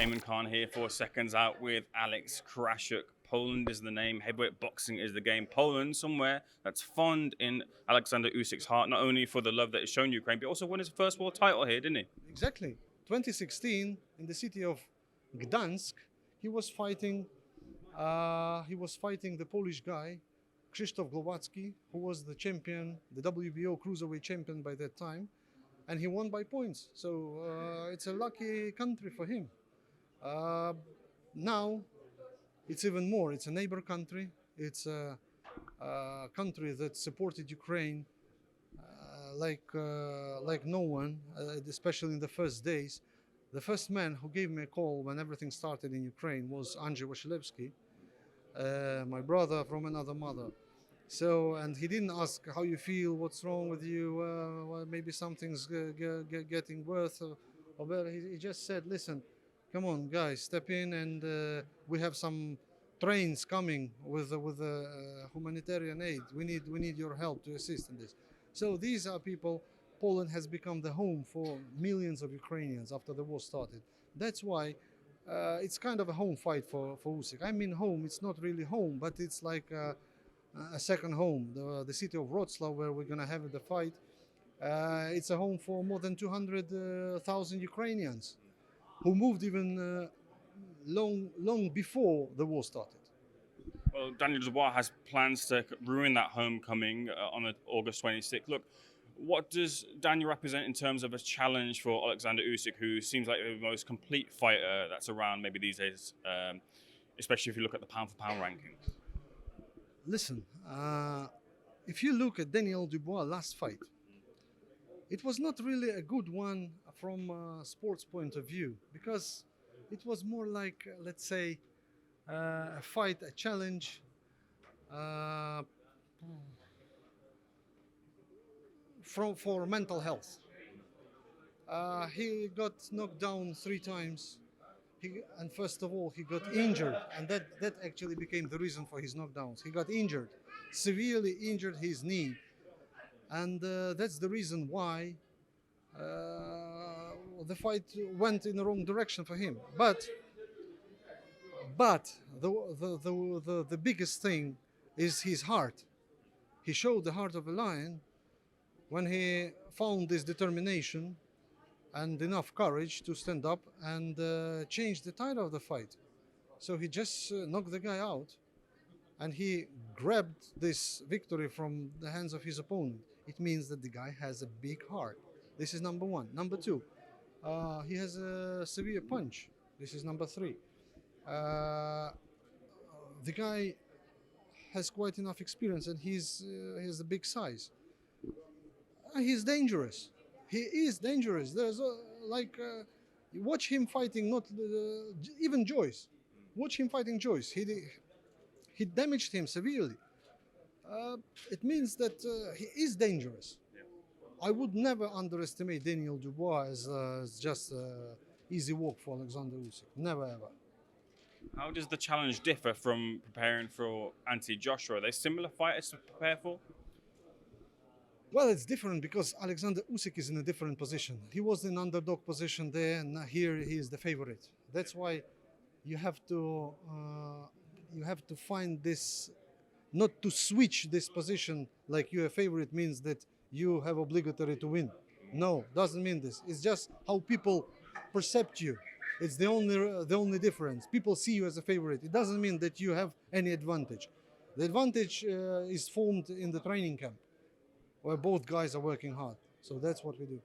Ayman Khan here for Seconds Out with Alex Krassyuk. Poland is the name, heavyweight boxing is the game. Poland, somewhere that's fond in Oleksandr Usyk's heart, not only for the love that he's shown Ukraine, but also won his first world title here, didn't he? Exactly. 2016, in the city of Gdansk, he was fighting. The Polish guy, Krzysztof Głowacki, who was the champion, the WBO cruiserweight champion by that time, and he won by points. So it's a lucky country for him. Now, it's even more. It's a neighbor country. It's a country that supported Ukraine like no one, especially in the first days. The first man who gave me a call when everything started in Ukraine was Andrzej Wasilewski, my brother from another mother. So, and he didn't ask how you feel, what's wrong with you, well, maybe something's getting worse or better. He just said, listen, come on, guys, step in, and we have some trains coming with humanitarian aid. We need your help to assist in this. So these are people. Poland has become the home for millions of Ukrainians after the war started. That's why it's kind of a home fight for Usyk. I mean home, it's not really home, but it's like a second home. The city of Wrocław, where we're going to have the fight, it's a home for more than 200,000 Ukrainians who moved even long before the war started. Well, Daniel Dubois has plans to ruin that homecoming on August 26th. Look, what does Daniel represent in terms of a challenge for Oleksandr Usyk, who seems like the most complete fighter that's around maybe these days, especially if you look at the pound-for-pound rankings? Listen, if you look at Daniel Dubois' last fight, it was not really a good one from a sports point of view, because it was more like, let's say, a fight, a challenge, for mental health. He got knocked down 3 times. And first of all, he got injured, and that actually became the reason for his knockdowns. He got injured, severely injured his knee, and that's the reason why the fight went in the wrong direction for him. But the biggest thing is his heart. He showed the heart of a lion when he found this determination and enough courage to stand up and change the tide of the fight. So he just knocked the guy out, and he grabbed this victory from the hands of his opponent. It means that the guy has a big heart. This is number 1. Number 2, he has a severe punch. This is number 3. The guy has quite enough experience, and he has a big size. He's dangerous. He is dangerous. There's watch him fighting. Not even Joyce. Watch him fighting Joyce. He damaged him severely. It means that he is dangerous. I would never underestimate Daniel Dubois as just easy walk for Oleksandr Usyk. Never ever. How does the challenge differ from preparing for anti-Joshua? Are they similar fighters to prepare for? Well, it's different because Oleksandr Usyk is in a different position. He was in underdog position there, and here he is the favorite. That's why you have to find this, not to switch this position like you're a favorite means that you have obligatory to win. No, doesn't mean this. It's just how people perceive you. It's the only difference. People see you as a favorite. It doesn't mean that you have any advantage. The advantage is formed in the training camp, where both guys are working hard. So that's what we do.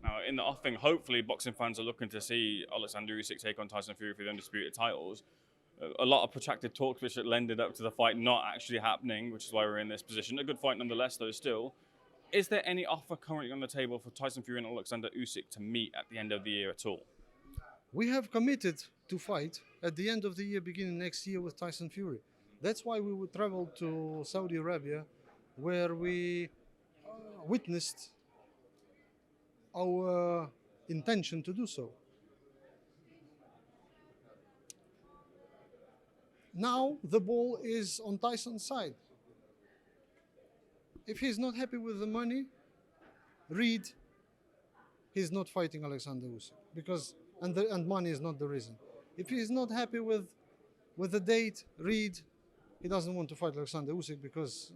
Now, in the offing, hopefully boxing fans are looking to see Oleksandr Usyk take on Tyson Fury for the undisputed titles. A lot of protracted talks which lended up to the fight not actually happening, which is why we're in this position. A good fight nonetheless, though, still. Is there any offer currently on the table for Tyson Fury and Oleksandr Usyk to meet at the end of the year at all? We have committed to fight at the end of the year, beginning next year, with Tyson Fury. That's why we would travel to Saudi Arabia, where we witnessed our intention to do so. Now the ball is on Tyson's side. If he's not happy with the money, he's not fighting Oleksandr Usyk, because and money is not the reason. If he is not happy with the date, Reed, he doesn't want to fight Oleksandr Usyk because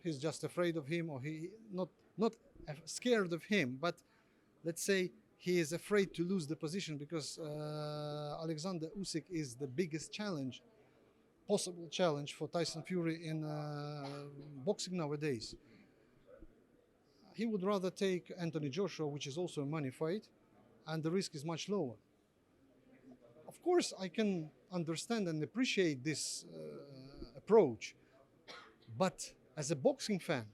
he's just afraid of him, or he not scared of him, but let's say he is afraid to lose the position because Oleksandr Usyk is the biggest challenge, possible challenge for Tyson Fury in boxing nowadays. He would rather take Anthony Joshua, which is also a money fight, and the risk is much lower. Of course, I can understand and appreciate this approach, but as a boxing fan,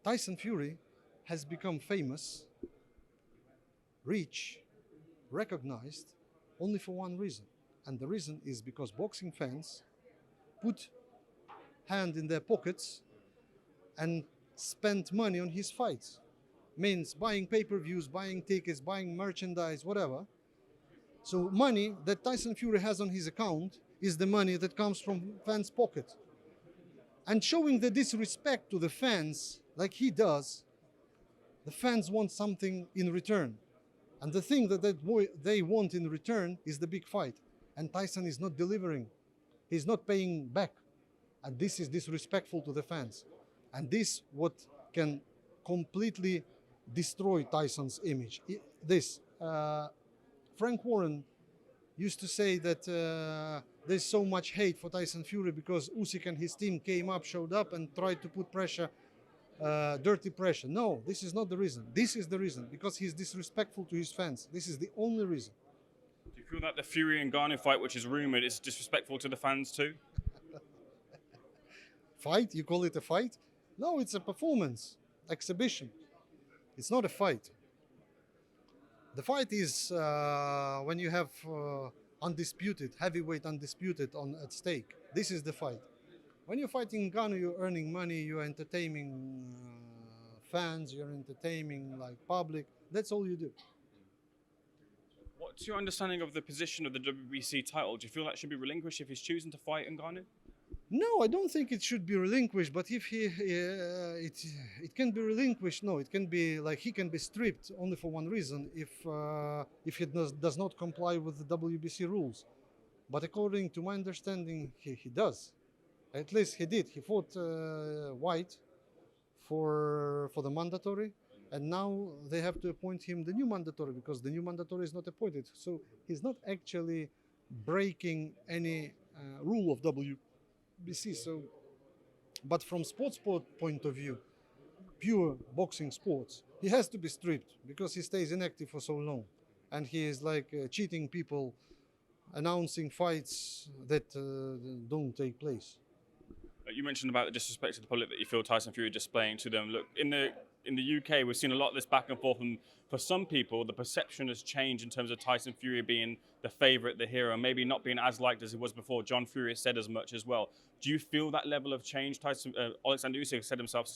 Tyson Fury has become famous, rich, recognized only for one reason. And the reason is because boxing fans put hand in their pockets and spent money on his fights. Means buying pay-per-views, buying tickets, buying merchandise, whatever. So money that Tyson Fury has on his account is the money that comes from fans' pocket. And showing the disrespect to the fans like he does, the fans want something in return. And the thing that they want in return is the big fight. And Tyson is not delivering. He's not paying back. And this is disrespectful to the fans. And this what can completely destroy Tyson's image. Frank Warren used to say that there's so much hate for Tyson Fury because Usyk and his team came up, showed up, and tried to put pressure, dirty pressure. No, this is not the reason. This is the reason, because he's disrespectful to his fans. This is the only reason. Do you feel that the Fury and Ngannou fight, which is rumored, is disrespectful to the fans too? Fight? You call it a fight? No, it's a performance, exhibition. It's not a fight. The fight is when you have undisputed, heavyweight undisputed at stake. This is the fight. When you're fighting Ngannou, you're earning money, you're entertaining fans, you're entertaining like public. That's all you do. What's your understanding of the position of the WBC title? Do you feel that should be relinquished if he's choosing to fight Ngannou? No, I don't think it should be relinquished. But if it can be relinquished. No, it can be like he can be stripped only for one reason: if he does not comply with the WBC rules. But according to my understanding, he does. At least he did. He fought White for the mandatory, and now they have to appoint him the new mandatory because the new mandatory is not appointed. So he's not actually breaking any rule of WBC. So, but from sports point of view, pure boxing sports, he has to be stripped because he stays inactive for so long, and he is like cheating people, announcing fights that don't take place. You mentioned about the disrespect to the public that you feel Tyson Fury displaying to them. Look, in the UK, we've seen a lot of this back and forth, and for some people, the perception has changed in terms of Tyson Fury being the favourite, the hero, maybe not being as liked as he was before. John Fury has said as much as well. Do you feel that level of change? Oleksandr Usyk said himself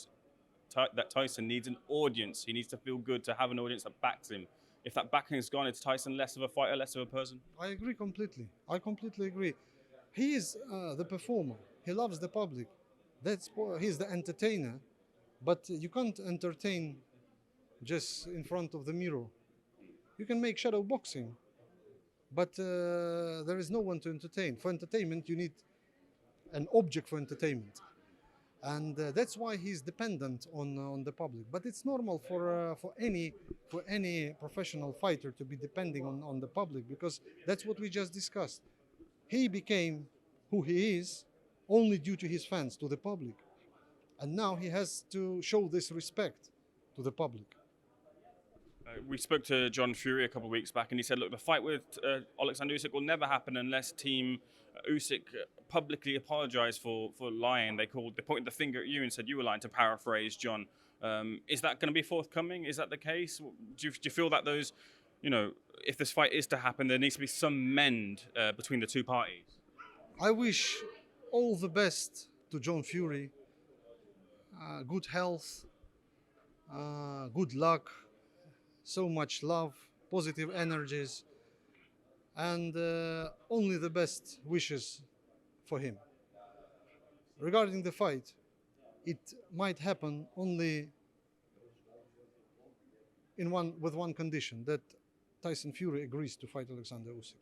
that Tyson needs an audience. He needs to feel good to have an audience that backs him. If that backing is gone, it's Tyson less of a fighter, less of a person? I agree completely. I completely agree. He is the performer. He loves the public. He's the entertainer. But you can't entertain just in front of the mirror. You can make shadow boxing, but there is no one to entertain. For entertainment, you need an object for entertainment. And that's why he's dependent on the public. But it's normal for any professional fighter to be depending on the public, because that's what we just discussed. He became who he is only due to his fans, to the public. And now he has to show this respect to the public. We spoke to John Fury a couple of weeks back, and he said, look, the fight with Oleksandr Usyk will never happen unless Team Usyk publicly apologise for lying. They pointed the finger at you and said you were lying, to paraphrase John. Is that going to be forthcoming? Is that the case? Do you feel that those, if this fight is to happen, there needs to be some mend between the two parties? I wish all the best to John Fury. Good health, good luck, so much love, positive energies, and only the best wishes for him. Regarding the fight, it might happen only with one condition, that Tyson Fury agrees to fight Oleksandr Usyk.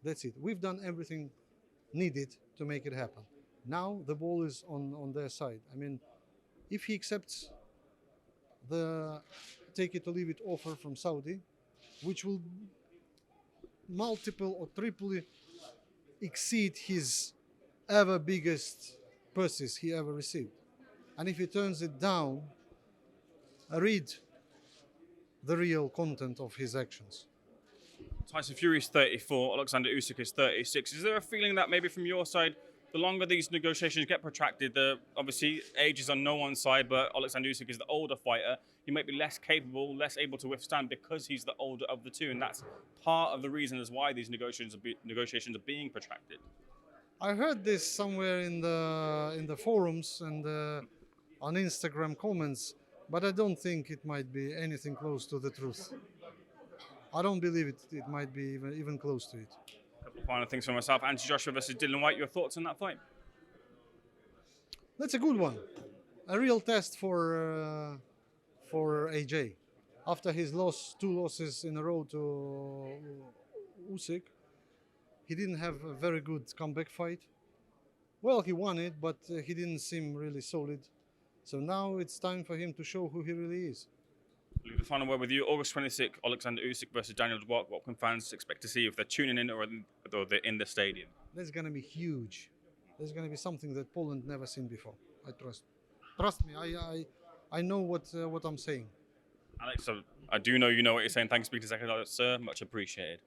That's it. We've done everything needed to make it happen. Now the ball is on their side. I mean, if he accepts the take it or leave it offer from Saudi, which will multiple or triply exceed his ever biggest purses he ever received. And if he turns it down, read the real content of his actions. Tyson Fury is 34, Oleksandr Usyk is 36. Is there a feeling that maybe from your side, the longer these negotiations get protracted, obviously age is on no one's side, but Oleksandr Usyk is the older fighter. He might be less capable, less able to withstand because he's the older of the two, and that's part of the reason as why these negotiations are being protracted. I heard this somewhere in the forums and on Instagram comments, but I don't think it might be anything close to the truth. I don't believe it might be even close to it. A couple of final things for myself. Anthony Joshua versus Dillian Whyte. Your thoughts on that fight? That's a good one. A real test for AJ. After his two losses in a row to Usyk, he didn't have a very good comeback fight. Well, he won it, but he didn't seem really solid. So now it's time for him to show who he really is. Leave the final word with you. August 26th, Oleksandr Usyk versus Daniel Dubois. What can fans expect to see if they're tuning in or they're in the stadium? That's going to be huge. There's going to be something that Poland never seen before. I trust. Trust me. I know what I'm saying. Alex, so I do know you know what you're saying. Thanks for speaking to SecondsOut, sir. Much appreciated.